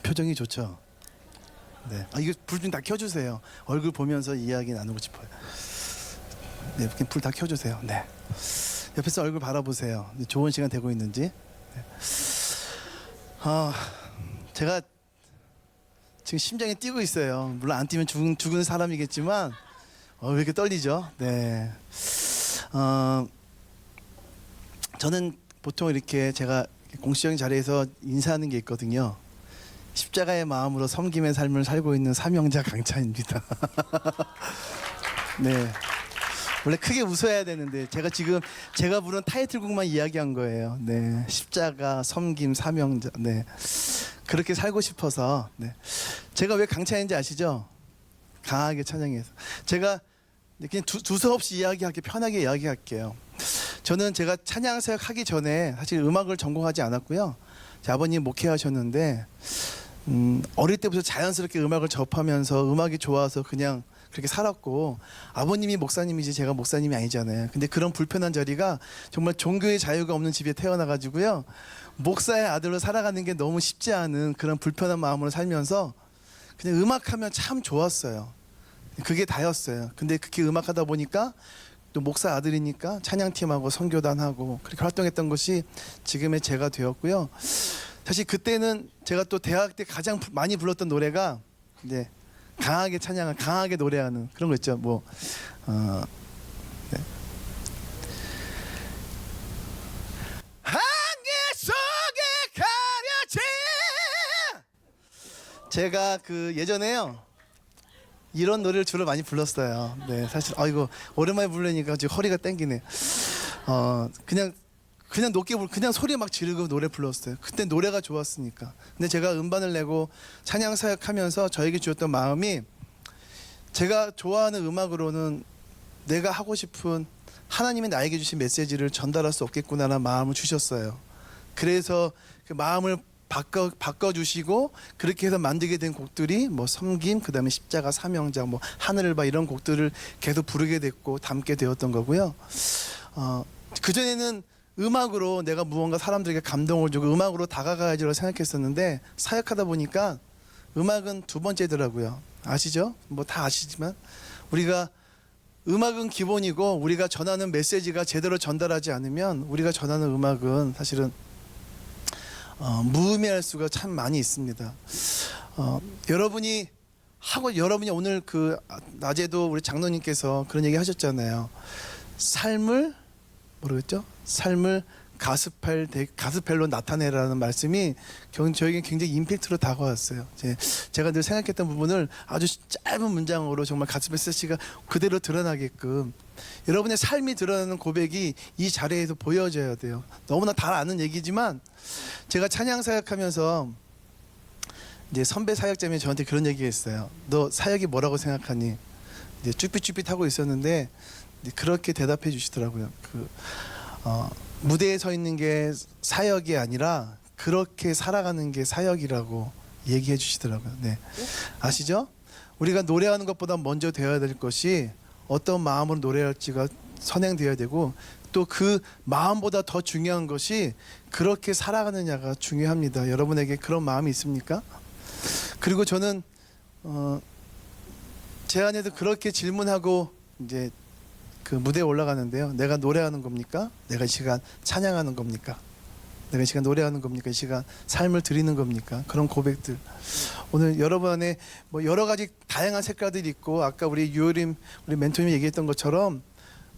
표정이 좋죠. 네. 이거 불 좀 다 켜주세요. 얼굴 보면서 이야기 나누고 싶어요. 네, 불 다 켜주세요. 네. 옆에서 얼굴 바라보세요. 좋은 시간 되고 있는지. 네. 제가 지금 심장이 뛰고 있어요. 물론 안 뛰면 죽은 사람이겠지만 왜 이렇게 떨리죠? 네. 저는 보통 이렇게 제가 공식적인 자리에서 인사하는 게 있거든요. 십자가의 마음으로 섬김의 삶을 살고 있는 사명자 강찬입니다. 네. 원래 크게 웃어야 되는데 제가 부른 타이틀곡만 이야기한 거예요. 네. 십자가, 섬김, 사명자. 네. 그렇게 살고 싶어서. 네. 제가 왜 강찬인지 아시죠? 강하게 찬양해서. 제가 그냥 두서없이 이야기할게 편하게 이야기할게요. 저는 제가 찬양 사역 하기 전에 사실 음악을 전공하지 않았고요. 제 아버님 목회하셨는데 어릴 때부터 자연스럽게 음악을 접하면서 음악이 좋아서 그냥 그렇게 살았고, 아버님이 목사님이지 제가 목사님이 아니잖아요. 근데 그런 불편한 자리가 정말 종교의 자유가 없는 집에 태어나가지고요, 목사의 아들로 살아가는 게 너무 쉽지 않은 그런 불편한 마음으로 살면서 그냥 음악하면 참 좋았어요. 그게 다였어요. 근데 그렇게 음악하다 보니까 또 목사 아들이니까 찬양팀하고 선교단하고 그렇게 활동했던 것이 지금의 제가 되었고요. 사실 그때는 제가 또 대학 때 가장 많이 불렀던 노래가 이제 강하게 찬양을 강하게 노래하는 그런 거 있죠. 네. 안개 속에 가려진, 제가 예전에요 이런 노래를 주로 많이 불렀어요. 네, 사실 이거 오랜만에 부르니까 지금 허리가 땡기네. 그냥 높게 그냥 소리 막 지르고 노래 불렀어요. 그때 노래가 좋았으니까. 근데 제가 음반을 내고 찬양 사역하면서 저에게 주었던 마음이, 제가 좋아하는 음악으로는 내가 하고 싶은 하나님이 나에게 주신 메시지를 전달할 수 없겠구나라는 마음을 주셨어요. 그래서 그 마음을 바꿔주시고 그렇게 해서 만들게 된 곡들이 섬김, 그 다음에 십자가, 사명자, 하늘을 봐, 이런 곡들을 계속 부르게 됐고 담게 되었던 거고요. 그전에는 음악으로 내가 무언가 사람들에게 감동을 주고 음악으로 다가가야지라고 생각했었는데, 사역하다 보니까 음악은 두 번째더라고요. 아시죠? 다 아시지만 우리가 음악은 기본이고, 우리가 전하는 메시지가 제대로 전달하지 않으면 우리가 전하는 음악은 사실은 무의미할 수가 참 많이 있습니다. 여러분이 오늘 낮에도 우리 장로님께서 그런 얘기 하셨잖아요. 삶을 가스펠로 나타내라는 말씀이 저에게 굉장히 임팩트로 다가왔어요. 제가 늘 생각했던 부분을 아주 짧은 문장으로 정말 가스펠 세시가 그대로 드러나게끔, 여러분의 삶이 드러나는 고백이 이 자리에서 보여져야 돼요. 너무나 다 아는 얘기지만, 제가 찬양 사역하면서 이제 선배 사역자님이 저한테 그런 얘기했어요. 너 사역이 뭐라고 생각하니? 이제 쭈삣쭈삣하고 있었는데 그렇게 대답해 주시더라고요. 무대에 서 있는 게 사역이 아니라 그렇게 살아가는 게 사역이라고 얘기해 주시더라고요. 네. 아시죠? 우리가 노래하는 것보다 먼저 되어야 될 것이 어떤 마음으로 노래할지가 선행되어야 되고, 또 그 마음보다 더 중요한 것이 그렇게 살아가느냐가 중요합니다. 여러분에게 그런 마음이 있습니까? 그리고 저는 제 안에도 그렇게 질문하고 이제 무대에 올라가는데요. 내가 노래하는 겁니까? 내가 이 시간 찬양하는 겁니까? 내가 이 시간 노래하는 겁니까? 이 시간 삶을 드리는 겁니까? 그런 고백들. 오늘 여러분 안에 여러 가지 다양한 색깔들이 있고, 아까 우리 멘토님이 얘기했던 것처럼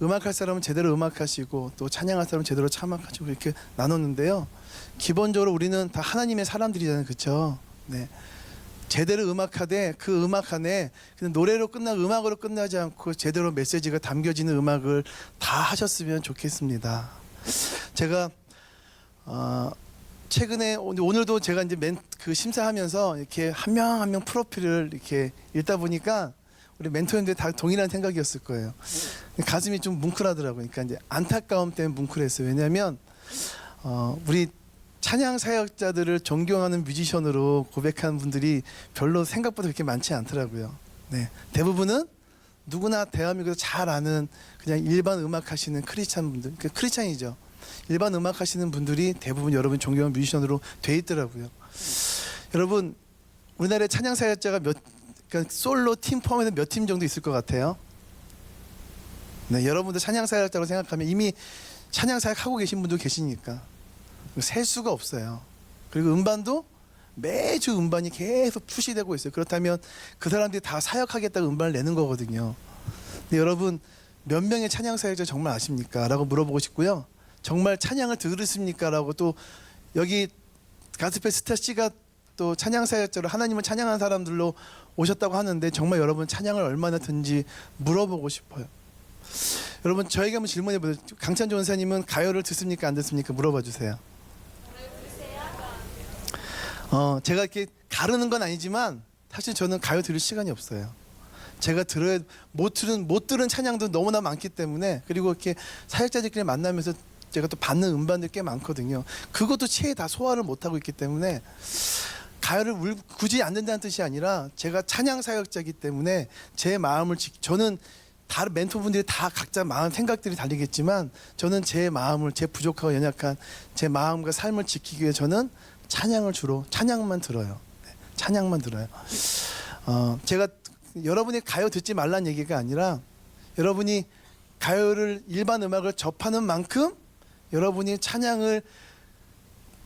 음악할 사람은 제대로 음악하시고 또 찬양할 사람은 제대로 찬양하시고 이렇게 나눴는데요. 기본적으로 우리는 다 하나님의 사람들이잖아요. 그렇죠? 네. 제대로 음악하되 그 음악 안에 그냥 음악으로 끝나지 않고 제대로 메시지가 담겨지는 음악을 다 하셨으면 좋겠습니다. 제가 최근에 오늘도 제가 이제 심사하면서 이렇게 한 명 한 명 프로필을 이렇게 읽다 보니까 우리 멘토님들 다 동일한 생각이었을 거예요. 가슴이 좀 뭉클하더라고요. 그러니까 이제 안타까움 때문에 뭉클했어요. 왜냐하면 우리 찬양 사역자들을 존경하는 뮤지션으로 고백하는 분들이 별로 생각보다 그렇게 많지 않더라고요. 네, 대부분은 누구나 대한민국에서 잘 아는 그냥 일반 음악 하시는 크리스찬 분들, 크리스찬이죠. 일반 음악 하시는 분들이 대부분 여러분 존경하는 뮤지션으로 돼 있더라고요. 여러분, 우리나라에 찬양 사역자가 그러니까 솔로 팀 포함해서 몇 팀 정도 있을 것 같아요? 네, 여러분들 찬양 사역자로 생각하면 이미 찬양 사역 하고 계신 분도 계시니까 셀 수가 없어요. 그리고 음반도 매주 음반이 계속 푸시되고 있어요. 그렇다면 그 사람들이 다 사역하겠다고 음반을 내는 거거든요. 근데 여러분 몇 명의 찬양 사역자 정말 아십니까? 라고 물어보고 싶고요. 정말 찬양을 들으십니까? 라고 또 여기 가스펠 스타 C가 또 찬양 사역자로 하나님을 찬양하는 사람들로 오셨다고 하는데 정말 여러분 찬양을 얼마나 듣는지 물어보고 싶어요. 여러분 저에게 한번 질문해 보세요. 강찬조 원사님은 가요를 듣습니까? 안 듣습니까? 물어봐 주세요. 제가 이렇게 가르는 건 아니지만 사실 저는 가요 들을 시간이 없어요. 제가 못 들은 찬양도 너무나 많기 때문에, 그리고 이렇게 사역자들끼리 만나면서 제가 또 받는 음반들 꽤 많거든요. 그것도 채 다 소화를 못 하고 있기 때문에 가요를 굳이 안 듣는다는 뜻이 아니라 제가 찬양 사역자이기 때문에 제 마음을 저는 다른 멘토분들이 다 각자 마음 생각들이 다르겠지만 저는 제 마음을, 제 부족하고 연약한 제 마음과 삶을 지키기 위해 저는 찬양을 주로 찬양만 들어요. 네, 찬양만 들어요. 제가 여러분이 가요 듣지 말란 얘기가 아니라 여러분이 가요를 일반 음악을 접하는 만큼 여러분이 찬양을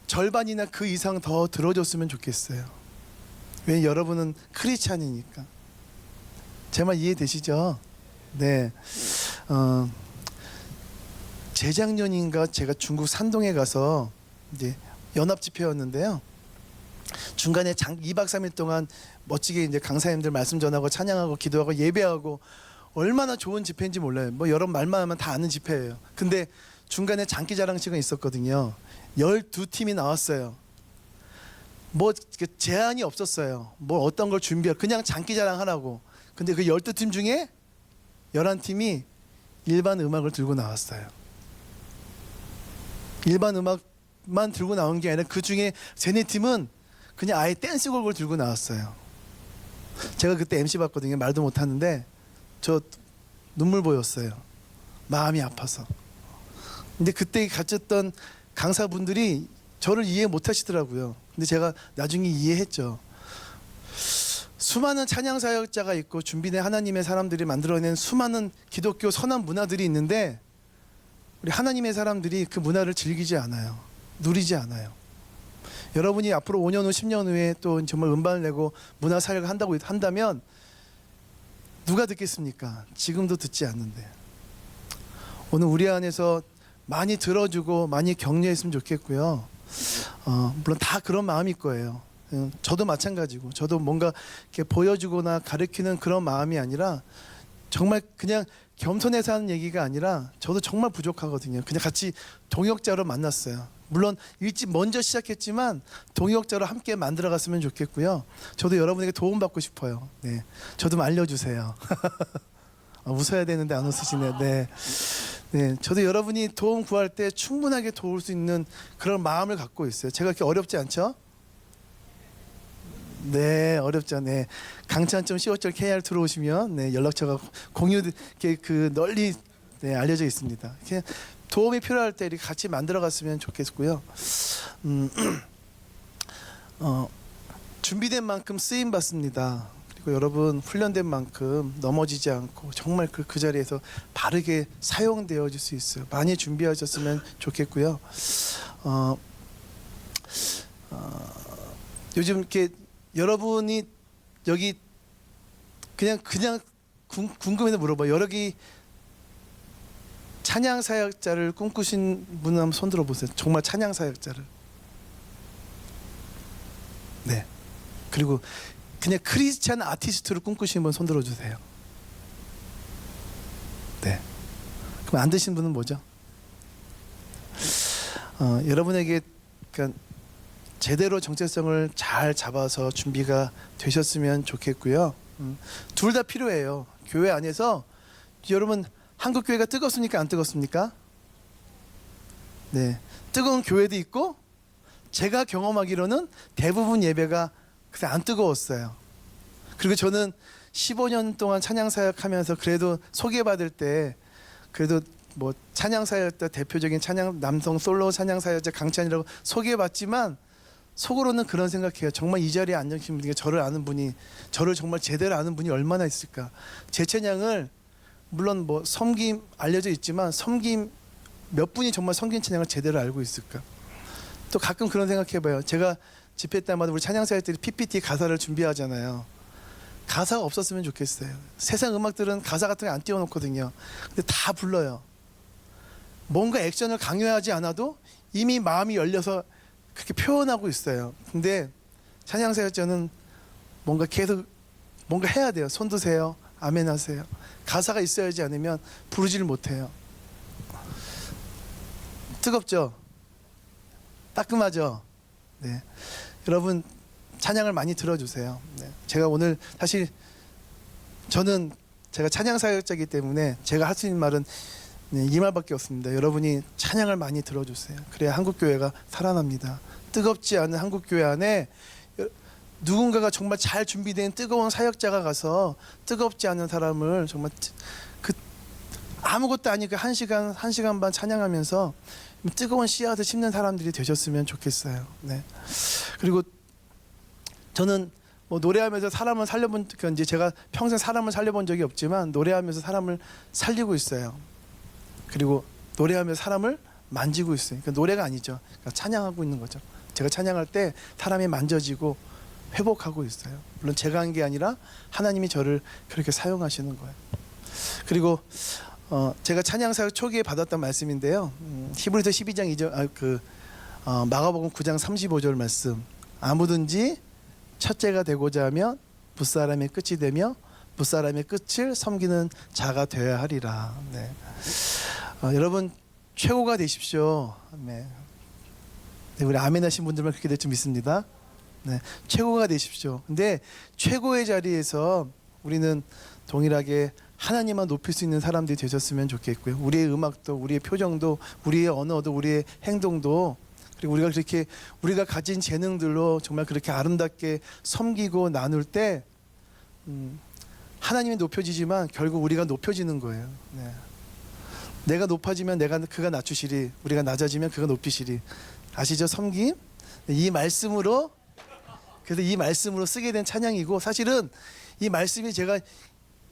절반이나 그 이상 더 들어줬으면 좋겠어요. 왜? 여러분은 크리스찬이니까. 제 말 이해되시죠? 네. 재작년인가 제가 중국 산동에 가서 이제 연합 집회였는데요. 중간에 2박 3일 동안 멋지게 이제 강사님들 말씀 전하고 찬양하고 기도하고 예배하고 얼마나 좋은 집회인지 몰라요. 뭐 여러분 말만 하면 다 아는 집회예요. 근데 중간에 장기자랑 시간이 있었거든요. 12팀이 나왔어요. 뭐 제한이 없었어요. 뭐 어떤 걸 준비할, 그냥 장기자랑 하라고. 근데 그 12팀 중에 11팀이 일반 음악을 들고 나왔어요. 일반 음악만 들고 나온 게 아니라 그 중에 3-4팀은 그냥 아예 댄스곡을 들고 나왔어요. 제가 그때 MC 봤거든요. 말도 못하는데 저 눈물 보였어요. 마음이 아파서. 근데 그때 가르쳤던 강사분들이 저를 이해 못 하시더라고요. 근데 제가 나중에 이해했죠. 수많은 찬양 사역자가 있고 준비된 하나님의 사람들이 만들어낸 수많은 기독교 선한 문화들이 있는데 우리 하나님의 사람들이 그 문화를 즐기지 않아요. 누리지 않아요. 여러분이 앞으로 5년 후 10년 후에 또 정말 음반을 내고 문화 사역을 한다면 누가 듣겠습니까? 지금도 듣지 않는데. 오늘 우리 안에서 많이 들어주고 많이 격려했으면 좋겠고요. 물론 다 그런 마음일 거예요. 저도 마찬가지고, 저도 뭔가 이렇게 보여주거나 가르치는 그런 마음이 아니라 정말 그냥 겸손해서 하는 얘기가 아니라 저도 정말 부족하거든요. 그냥 같이 동역자로 만났어요. 물론 일찍 먼저 시작했지만 동역자로 함께 만들어갔으면 좋겠고요. 저도 여러분에게 도움받고 싶어요. 네, 저 좀 알려주세요. 웃어야 되는데 안 웃으시네. 네. 네, 저도 여러분이 도움 구할 때 충분하게 도울 수 있는 그런 마음을 갖고 있어요. 제가 이렇게 어렵지 않죠? 네, 어렵죠. 네, 강찬점 15절 KR 들어오시면 네, 연락처가 공유 이렇게 그 널리 네, 알려져 있습니다. 이렇게 도움이 필요할 때 이렇게 같이 만들어갔으면 좋겠고요. 준비된 만큼 쓰임 받습니다. 그리고 여러분 훈련된 만큼 넘어지지 않고 정말 그 자리에서 바르게 사용되어질 수 있어요. 많이 준비하셨으면 좋겠고요. 요즘 이렇게 여러분이 여기 그냥 궁금해서 물어봐. 여기 찬양 사역자를 꿈꾸신 분 한번 손 들어 보세요. 정말 찬양 사역자를. 네. 그리고 그냥 크리스찬 아티스트를 꿈꾸시는 분 손 들어주세요. 네. 그럼 안 되신 분은 뭐죠? 여러분에게 그러니까 제대로 정체성을 잘 잡아서 준비가 되셨으면 좋겠고요. 둘 다 필요해요. 교회 안에서 여러분 한국 교회가 뜨겁습니까? 안 뜨겁습니까? 네. 뜨거운 교회도 있고 제가 경험하기로는 대부분 예배가 그새 안 뜨거웠어요. 그리고 저는 15년 동안 찬양 사역하면서 그래도 소개받을 때 그래도 뭐 찬양 사역자 대표적인 찬양 남성 솔로 찬양 사역자 강찬이라고 소개받지만 속으로는 그런 생각해요. 정말 이 자리에 앉으신 분이 저를 아는 분이, 저를 정말 제대로 아는 분이 얼마나 있을까. 제 찬양을 물론 뭐 섬김 알려져 있지만 섬김 몇 분이 정말 섬긴 찬양을 제대로 알고 있을까. 또 가끔 그런 생각해봐요. 제가 집회 때마다 우리 찬양사역들이 PPT 가사를 준비하잖아요. 가사가 없었으면 좋겠어요. 세상 음악들은 가사 같은 거 안 띄워놓거든요. 근데 다 불러요. 뭔가 액션을 강요하지 않아도 이미 마음이 열려서 그렇게 표현하고 있어요. 근데 찬양사역자는 뭔가 계속 뭔가 해야 돼요. 손 드세요. 아멘 하세요. 가사가 있어야지 않으면 부르지를 못해요. 뜨겁죠? 따끔하죠? 네. 여러분 찬양을 많이 들어주세요. 네. 제가 오늘 사실 저는 제가 찬양사역자이기 때문에 제가 할 수 있는 말은 이 말밖에 없습니다. 여러분이 찬양을 많이 들어주세요. 그래야 한국교회가 살아납니다. 뜨겁지 않은 한국교회 안에 누군가가 정말 잘 준비된 뜨거운 사역자가 가서 뜨겁지 않은 사람을 정말 그 아무것도 아니고 1시간 반 찬양하면서 뜨거운 씨앗을 심는 사람들이 되셨으면 좋겠어요. 네. 그리고 저는 뭐 노래하면서 사람을 살려본, 이제 제가 평생 사람을 살려본 적이 없지만 노래하면서 사람을 살리고 있어요. 그리고 노래하면서 사람을 만지고 있어요. 그러니까 노래가 아니죠. 그러니까 찬양하고 있는 거죠. 제가 찬양할 때 사람이 만져지고 회복하고 있어요. 물론 제가 한 게 아니라 하나님이 저를 그렇게 사용하시는 거예요. 그리고 제가 찬양사역 초기에 받았던 말씀인데요. 히브리서 12장 2절, 마가복음 9장 35절 말씀. 아무든지 첫째가 되고자 하면 붓사람의 끝이 되며 붓사람의 끝을 섬기는 자가 되어야 하리라. 네. 여러분 최고가 되십시오. 네. 네, 우리 아멘 하신 분들만 그렇게 될 줄 믿습니다. 네, 최고가 되십시오. 근데 최고의 자리에서 우리는 동일하게 하나님만 높일 수 있는 사람들이 되셨으면 좋겠고요. 우리의 음악도, 우리의 표정도, 우리의 언어도, 우리의 행동도, 그리고 우리가 그렇게 우리가 가진 재능들로 정말 그렇게 아름답게 섬기고 나눌 때 하나님이 높여지지만 결국 우리가 높여지는 거예요. 네. 내가 높아지면 그가 낮추시리, 우리가 낮아지면 그가 높이시리. 아시죠? 섬김? 이 말씀으로, 그래서 이 말씀으로 쓰게 된 찬양이고, 사실은 이 말씀이 제가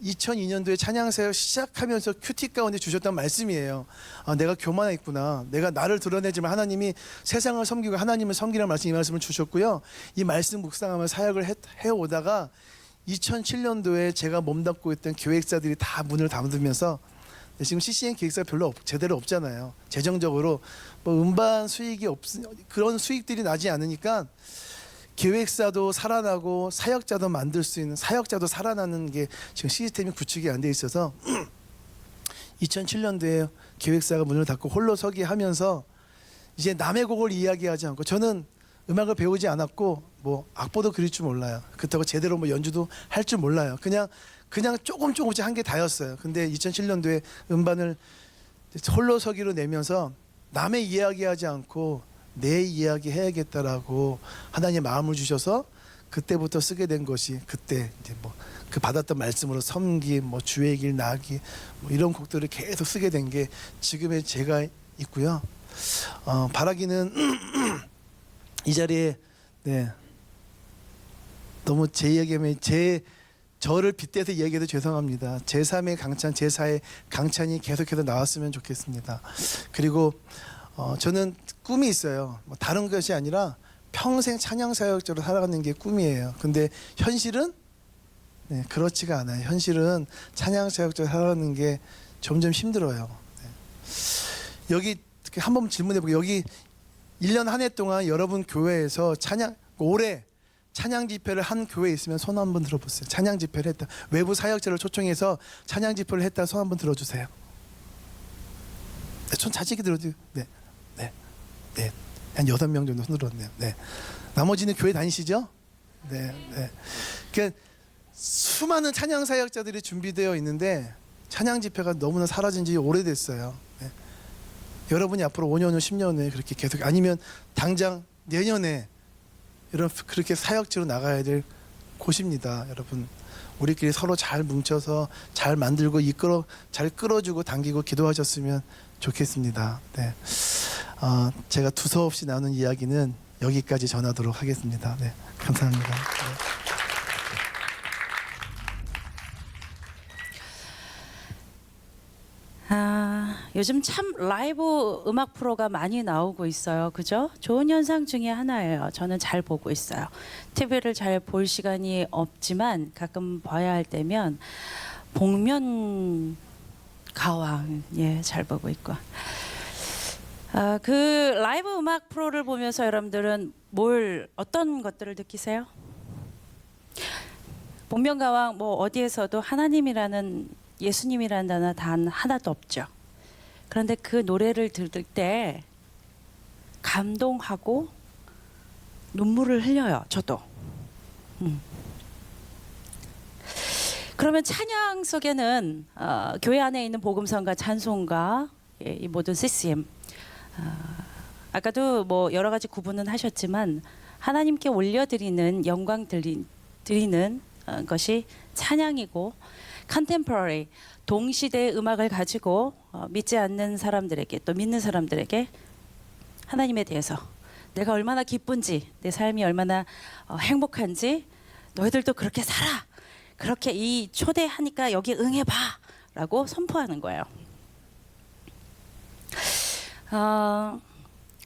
2002년도에 찬양사역 시작하면서 큐티 가운데 주셨던 말씀이에요. 내가 교만했구나. 내가 나를 드러내지만 하나님이 세상을 섬기고 하나님을 섬기라는 말씀, 이 말씀을 주셨고요. 이 말씀 묵상하며 사역을 해오다가 2007년도에 제가 몸담고 있던 기획사들이 다 문을 닫으면서, 지금 CCM 기획사 별로 제대로 없잖아요. 재정적으로 뭐 음반 수익이 그런 수익들이 나지 않으니까 기획사도 살아나고 사역자도 만들 수 있는, 사역자도 살아나는 게 지금 시스템이 구축이 안 돼 있어서 2007년도에 기획사가 문을 닫고 홀로 서기 하면서 이제 남의 곡을 이야기하지 않고, 저는 음악을 배우지 않았고 뭐 악보도 그릴 줄 몰라요. 그렇다고 제대로 뭐 연주도 할 줄 몰라요. 그냥 조금씩 한 게 다였어요. 근데 2007년도에 음반을 홀로 서기로 내면서 남의 이야기하지 않고 내 이야기 해야겠다라고 하나님 마음을 주셔서 그때부터 쓰게 된 것이, 그때 이제 뭐 그 받았던 말씀으로 섬김, 뭐 주의 길 나기, 뭐 이런 곡들을 계속 쓰게 된 게 지금의 제가 있고요. 바라기는 이 자리에, 네, 너무 제 이야기하면 저를 빗대서 얘기해도 죄송합니다. 제3의 강찬, 제4의 강찬이 계속해서 나왔으면 좋겠습니다. 그리고 저는 꿈이 있어요. 뭐 다른 것이 아니라 평생 찬양사역자로 살아가는 게 꿈이에요. 근데 현실은 그렇지가 않아요. 현실은 찬양사역자로 살아가는 게 점점 힘들어요. 네. 여기 한번 질문해볼게요. 여기 1년 한 해 동안 여러분 교회에서 올해 찬양 집회를 한 교회에 있으면 손 한번 들어보세요. 찬양 집회를 했다. 외부 사역자를 초청해서 찬양 집회를 했다. 손 한번 들어주세요. 네, 손 자식이 들어도, 네. 한 6명 정도 손 들었네요. 네. 나머지는 교회 다니시죠? 네. 그러니까 수많은 찬양 사역자들이 준비되어 있는데 찬양 집회가 너무나 사라진 지 오래됐어요. 네. 여러분이 앞으로 5년 후 10년 후에 그렇게 계속, 아니면 당장 내년에 그렇게 사역지로 나가야 될 곳입니다. 여러분, 우리끼리 서로 잘 뭉쳐서 잘 만들고 잘 끌어주고 당기고 기도하셨으면 좋겠습니다. 네. 제가 두서없이 나누는 이야기는 여기까지 전하도록 하겠습니다. 네, 감사합니다. 네. 요즘 참 라이브 음악 프로가 많이 나오고 있어요. 그죠? 좋은 현상 중에 하나예요. 저는 잘 보고 있어요. TV를 잘 볼 시간이 없지만 가끔 봐야 할 때면 복면 가왕 잘 보고 있고. 그 라이브 음악 프로를 보면서 여러분들은 어떤 것들을 느끼세요? 복면가왕 뭐 어디에서도 하나님이라는 예수님이라는 단어 단 하나도 없죠. 그런데 그 노래를 들을 때 감동하고 눈물을 흘려요. 저도. 그러면 찬양 속에는 교회 안에 있는 복음성과 찬송가 이 모든 CCM 아까도 뭐 여러 가지 구분은 하셨지만 하나님께 올려드리는 영광 드리는 것이 찬양이고 컨템포러리 동시대의 음악을 가지고 믿지 않는 사람들에게 또 믿는 사람들에게 하나님에 대해서 내가 얼마나 기쁜지 내 삶이 얼마나 행복한지 너희들도 그렇게 살아 그렇게 이 초대하니까 여기 응해봐 라고 선포하는 거예요.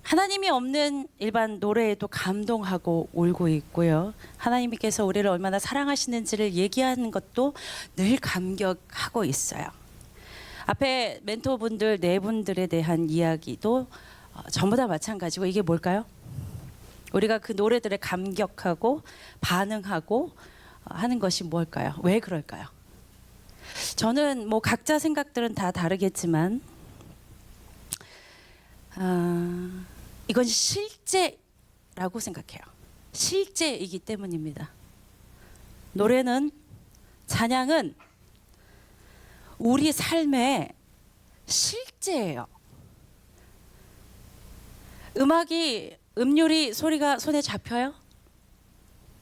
하나님이 없는 일반 노래에도 감동하고 울고 있고요. 하나님께서 우리를 얼마나 사랑하시는지를 얘기하는 것도 늘 감격하고 있어요. 앞에 멘토분들 네 분들에 대한 이야기도 전부 다 마찬가지고 이게 뭘까요? 우리가 그 노래들에 감격하고 반응하고 하는 것이 뭘까요? 왜 그럴까요? 저는 뭐 각자 생각들은 다 다르겠지만 이건 실제라고 생각해요. 실제이기 때문입니다. 노래는 찬양은 우리 삶의 실제예요. 음악이 음률이 소리가 손에 잡혀요?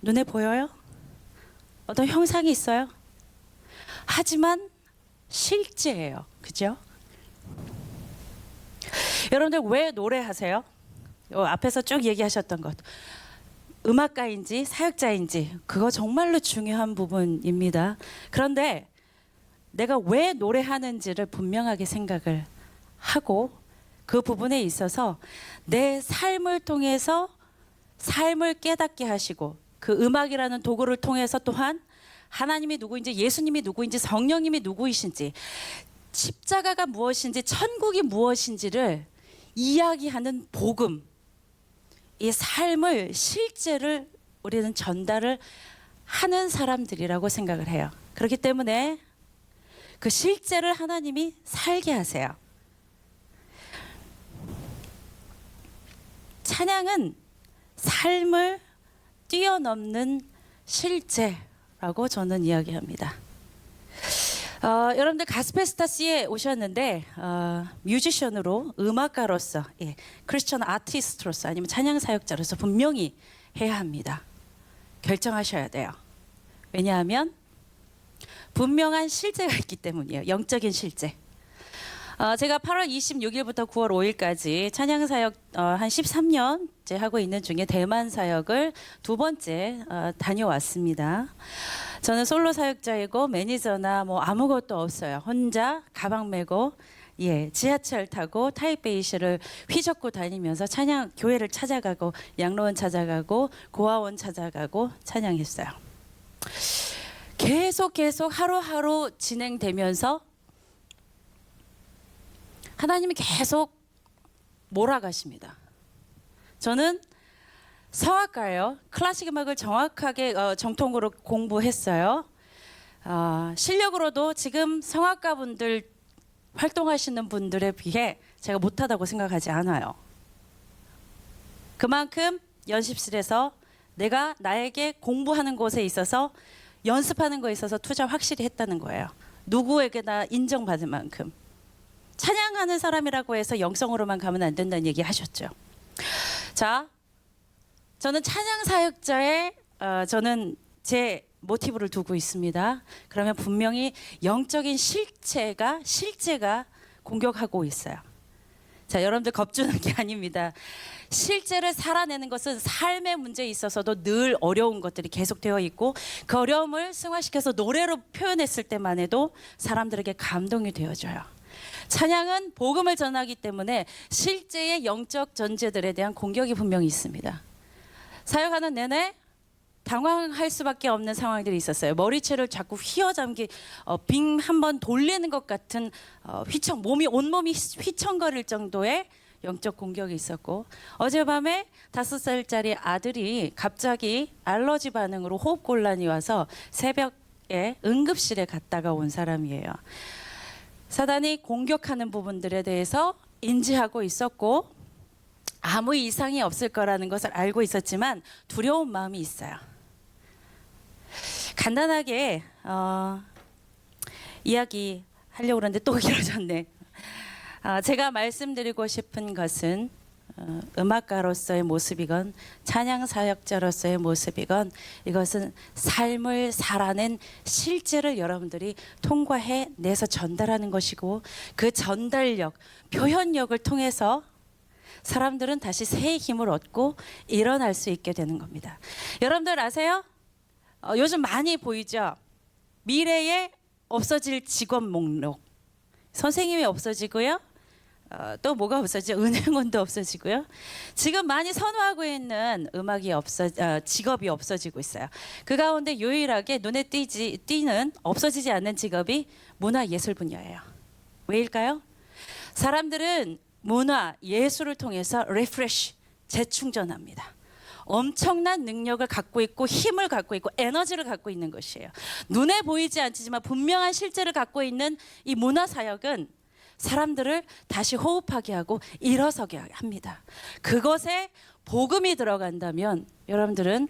눈에 보여요? 어떤 형상이 있어요? 하지만 실제예요. 그죠? 여러분들 왜 노래하세요? 앞에서 쭉 얘기하셨던 것. 음악가인지 사역자인지 그거 정말로 중요한 부분입니다. 그런데 내가 왜 노래하는지를 분명하게 생각을 하고 그 부분에 있어서 내 삶을 통해서 삶을 깨닫게 하시고 그 음악이라는 도구를 통해서 또한 하나님이 누구인지 예수님이 누구인지 성령님이 누구이신지 십자가가 무엇인지 천국이 무엇인지를 이야기하는 복음 이 삶을 실제를 우리는 전달을 하는 사람들이라고 생각을 해요. 그렇기 때문에 그 실제를 하나님이 살게 하세요. 찬양은 삶을 뛰어넘는 실제라고 저는 이야기합니다. 여러분들 가스페스타스에 오셨는데 뮤지션으로 음악가로서 크리스천 아티스트로서 아니면 찬양 사역자로서 분명히 해야 합니다. 결정하셔야 돼요. 왜냐하면 분명한 실제가 있기 때문이에요. 영적인 실제. 제가 8월 26일부터 9월 5일까지 찬양 사역 한 13년째 하고 있는 중에 대만 사역을 두 번째 다녀왔습니다. 저는 솔로 사역자이고 매니저나 뭐 아무것도 없어요. 혼자 가방 메고 지하철 타고 타이베이시를 휘젓고 다니면서 찬양 교회를 찾아가고 양로원 찾아가고 고아원 찾아가고 찬양했어요. 계속 하루하루 진행되면서 하나님이 계속 몰아가십니다. 저는 성악가예요. 클래식 음악을 정확하게 정통으로 공부했어요. 실력으로도 지금 성악가분들 활동하시는 분들에 비해 제가 못하다고 생각하지 않아요. 그만큼 연습실에서 내가 나에게 공부하는 곳에 있어서 연습하는 거에 있어서 투자 확실히 했다는 거예요. 누구에게나 인정받을 만큼. 찬양하는 사람이라고 해서 영성으로만 가면 안 된다는 얘기 하셨죠. 자, 저는 찬양 사역자의 저는 제 모티브를 두고 있습니다. 그러면 분명히 영적인 실제가 공격하고 있어요. 자, 여러분들 겁주는 게 아닙니다. 실제를 살아내는 것은 삶의 문제에 있어서도 늘 어려운 것들이 계속되어 있고 그 어려움을 승화시켜서 노래로 표현했을 때만 해도 사람들에게 감동이 되어져요. 찬양은 복음을 전하기 때문에 실제의 영적 존재들에 대한 공격이 분명히 있습니다. 사역하는 내내 당황할 수밖에 없는 상황들이 있었어요. 머리채를 자꾸 휘어잡기, 빙 한번 돌리는 것 같은 온몸이 휘청거릴 정도의 영적 공격이 있었고, 어젯밤에 5살짜리 아들이 갑자기 알러지 반응으로 호흡 곤란이 와서 새벽에 응급실에 갔다가 온 사람이에요. 사단이 공격하는 부분들에 대해서 인지하고 있었고 아무 이상이 없을 거라는 것을 알고 있었지만 두려운 마음이 있어요. 간단하게 이야기하려고 그러는데 또 길어졌네. 제가 말씀드리고 싶은 것은 음악가로서의 모습이건 찬양 사역자로서의 모습이건 이것은 삶을 살아낸 실제를 여러분들이 통과해 내서 전달하는 것이고 그 전달력, 표현력을 통해서 사람들은 다시 새 힘을 얻고 일어날 수 있게 되는 겁니다. 여러분들 아세요? 요즘 많이 보이죠? 미래에 없어질 직업 목록. 선생님이 없어지고요. 또 뭐가 없어지죠? 은행원도 없어지고요. 지금 많이 선호하고 있는 직업이 없어지고 있어요. 그 가운데 유일하게 눈에 띄는 없어지지 않는 직업이 문화예술 분야예요. 왜일까요? 사람들은 문화, 예술을 통해서 리프레시, 재충전합니다. 엄청난 능력을 갖고 있고 힘을 갖고 있고 에너지를 갖고 있는 것이에요. 눈에 보이지 않지만 분명한 실제를 갖고 있는 이 문화 사역은 사람들을 다시 호흡하게 하고 일어서게 합니다. 그것에 복음이 들어간다면 여러분들은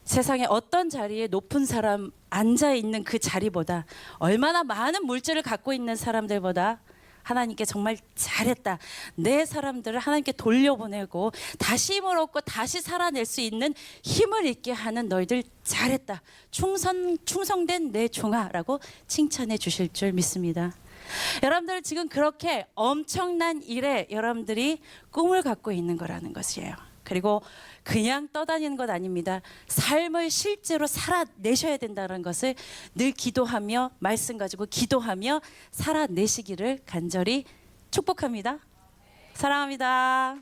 세상에 어떤 자리에 높은 사람 앉아 있는 그 자리보다 얼마나 많은 물질을 갖고 있는 사람들보다 하나님께 정말 잘했다. 내 사람들을 하나님께 돌려보내고 다시 힘을 얻고 다시 살아낼 수 있는 힘을 있게 하는 너희들 잘했다. 충성된 내 종아라고 칭찬해 주실 줄 믿습니다. 여러분들 지금 그렇게 엄청난 일에 여러분들이 꿈을 갖고 있는 거라는 것이에요. 그리고 그냥 떠다니는 것 아닙니다. 삶을 실제로 살아내셔야 된다는 것을 늘 기도하며 말씀 가지고 기도하며 살아내시기를 간절히 축복합니다. 사랑합니다.